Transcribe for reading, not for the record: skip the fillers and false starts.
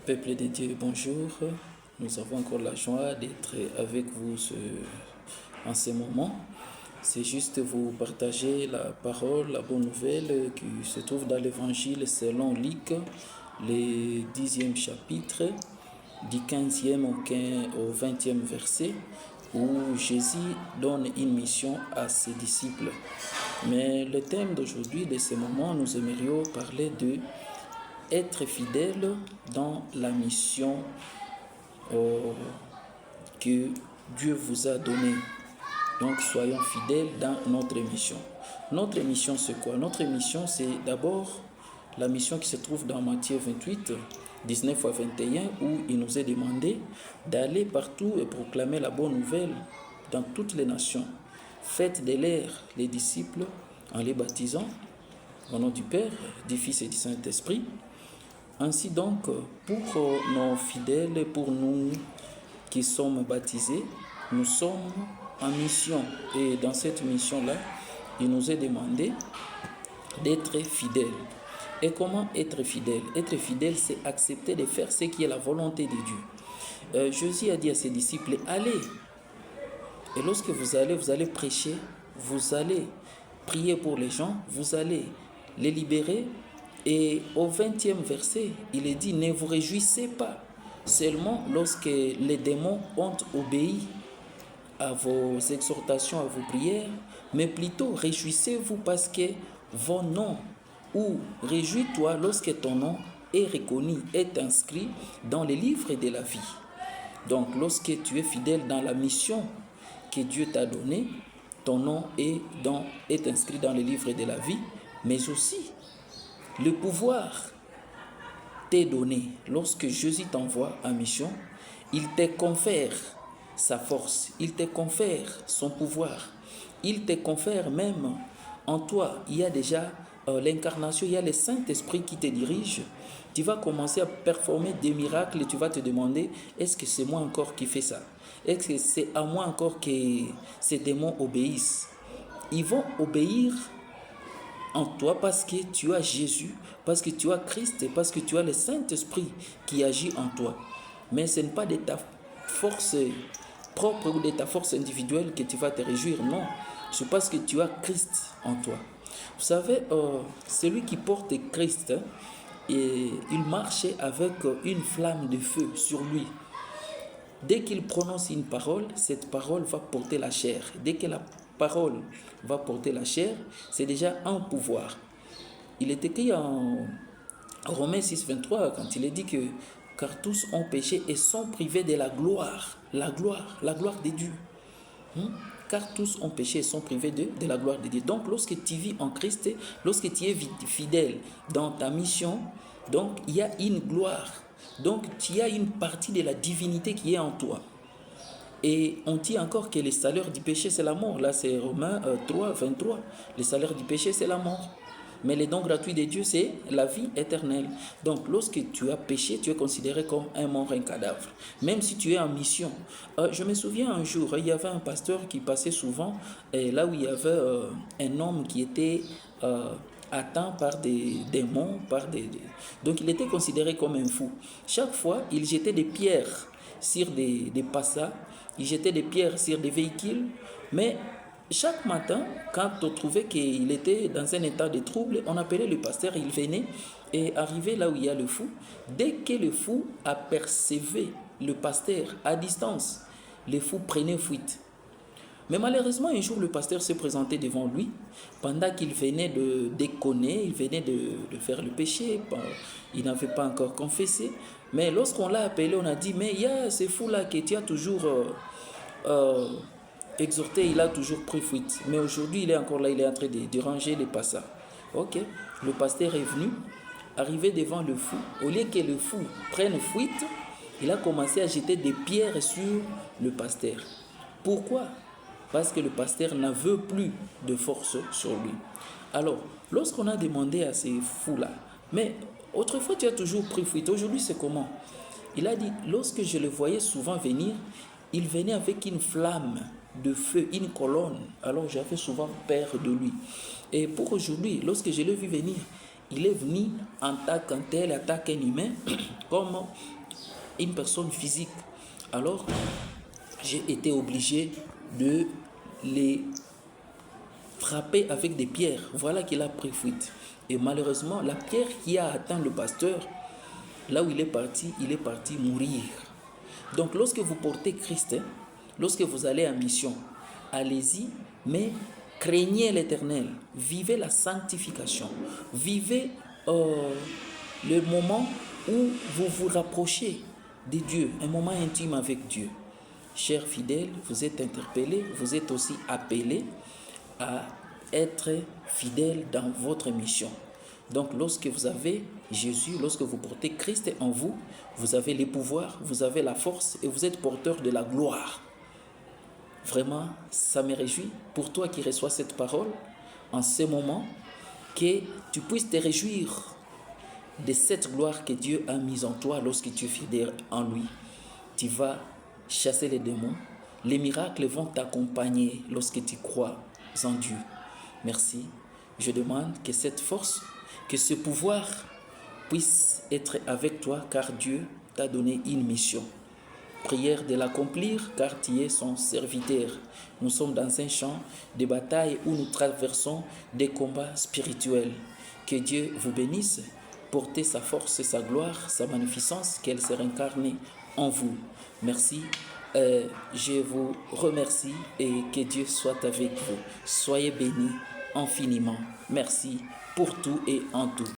Peuple de Dieu, bonjour. Nous avons encore la joie d'être avec vous en ce moment. C'est juste vous partager la parole, la bonne nouvelle qui se trouve dans l'évangile selon Luc, le 10e chapitre, du 15e au 20e verset, où Jésus donne une mission à ses disciples. Mais le thème d'aujourd'hui, de ce moment, nous aimerions parler de être fidèle dans la mission que Dieu vous a donnée. Donc soyons fidèles dans notre mission. Notre mission c'est quoi? Notre mission c'est d'abord la mission qui se trouve dans Matthieu 28, 19 à 21, où il nous est demandé d'aller partout et proclamer la bonne nouvelle dans toutes les nations. Faites de l'air les disciples en les baptisant au nom du Père, du Fils et du Saint-Esprit. Ainsi donc, pour nos fidèles, pour nous qui sommes baptisés, nous sommes en mission. Et dans cette mission-là, il nous est demandé d'être fidèles. Et comment être fidèle? Être fidèle, c'est accepter de faire ce qui est la volonté de Dieu. Jésus a dit à ses disciples, allez. Et lorsque vous allez prêcher, vous allez prier pour les gens, vous allez les libérer. Et au 20e verset, il est dit, ne vous réjouissez pas seulement lorsque les démons ont obéi à vos exhortations, à vos prières, mais plutôt réjouissez-vous parce que vos noms, ou réjouis-toi lorsque ton nom est reconnu, est inscrit dans les livres de la vie. Donc lorsque tu es fidèle dans la mission que Dieu t'a donnée, ton nom est inscrit dans les livres de la vie, mais aussi le pouvoir t'est donné. Lorsque Jésus t'envoie en mission, il te confère sa force, il te confère son pouvoir, il te confère même en toi. Il y a déjà l'incarnation, il y a le Saint-Esprit qui te dirige. Tu vas commencer à performer des miracles et tu vas te demander, est-ce que c'est moi encore qui fais ça? Est-ce que c'est à moi encore que ces démons obéissent? Ils vont obéir en toi parce que tu as Jésus, parce que tu as Christ et parce que tu as le Saint-Esprit qui agit en toi. Mais ce n'est pas de ta force propre ou de ta force individuelle que tu vas te réjouir, non. C'est parce que tu as Christ en toi. Vous savez, celui qui porte Christ, et il marchait avec une flamme de feu sur lui. Dès qu'il prononce une parole, cette parole va porter la chair. Dès que la parole va porter la chair, c'est déjà un pouvoir. Il est écrit en Romains 6, 23, quand il est dit que car tous ont péché et sont privés de la gloire de Dieu. Car tous ont péché et sont privés de la gloire de Dieu. Donc lorsque tu vis en Christ, lorsque tu es fidèle dans ta mission, donc il y a une gloire. Donc tu as une partie de la divinité qui est en toi. Et on dit encore que le salaire du péché c'est la mort. Là c'est Romains 3, 23. Le salaire du péché c'est la mort. Mais le don gratuit de Dieu c'est la vie éternelle. Donc lorsque tu as péché, tu es considéré comme un mort, un cadavre. Même si tu es en mission. Je me souviens un jour, il y avait un pasteur qui passait souvent là où il y avait un homme qui était atteint par des démons, donc il était considéré comme un fou. Chaque fois, il jetait des pierres sur des passats, il jetait des pierres sur des véhicules, mais chaque matin, quand on trouvait qu'il était dans un état de trouble, on appelait le pasteur, il venait et arrivait là où il y a le fou. Dès que le fou apercevait le pasteur à distance, le fou prenait fuite. Mais malheureusement, un jour, le pasteur s'est présenté devant lui, pendant qu'il venait de déconner, il venait de faire le péché, il n'avait pas encore confessé. Mais lorsqu'on l'a appelé, on a dit, mais il y a ce fou-là que tu as toujours exhorté, il a toujours pris fuite. Mais aujourd'hui, il est encore là, il est en train de ranger les passats. Ok, le pasteur est venu, arrivé devant le fou. Au lieu que le fou prenne fuite, il a commencé à jeter des pierres sur le pasteur. Pourquoi? Parce que le pasteur n'avait plus de force sur lui. Alors, lorsqu'on a demandé à ces fous-là, mais autrefois tu as toujours pris fuite, aujourd'hui c'est comment? Il a dit, lorsque je le voyais souvent venir, il venait avec une flamme de feu, une colonne. Alors j'avais souvent peur de lui. Et pour aujourd'hui, lorsque je l'ai vu venir, il est venu en tant qu'un tel, en tant qu'un humain, comme une personne physique. Alors, j'ai été obligé de les frapper avec des pierres. Voilà qu'il a pris fuite. Et malheureusement, la pierre qui a atteint le pasteur, là où il est parti mourir. Donc, lorsque vous portez Christ, lorsque vous allez en mission, allez-y, mais craignez l'Éternel, vivez la sanctification, vivez le moment où vous vous rapprochez de Dieu, un moment intime avec Dieu. Chers fidèles, vous êtes interpellés, vous êtes aussi appelés à être fidèles dans votre mission. Donc lorsque vous avez Jésus, lorsque vous portez Christ en vous, vous avez les pouvoirs, vous avez la force et vous êtes porteur de la gloire. Vraiment, ça me réjouit pour toi qui reçois cette parole en ce moment, que tu puisses te réjouir de cette gloire que Dieu a mise en toi lorsque tu es fidèle en lui. Tu vas chasser les démons. Les miracles vont t'accompagner lorsque tu crois en Dieu. Merci. Je demande que cette force, que ce pouvoir puisse être avec toi, car Dieu t'a donné une mission. Prière de l'accomplir, car tu es son serviteur. Nous sommes dans un champ de bataille où nous traversons des combats spirituels. Que Dieu vous bénisse. Portez sa force et sa gloire, sa magnificence, qu'elle se réincarne en vous. Merci. Je vous remercie et que Dieu soit avec vous. Soyez bénis infiniment. Merci pour tout et en tout.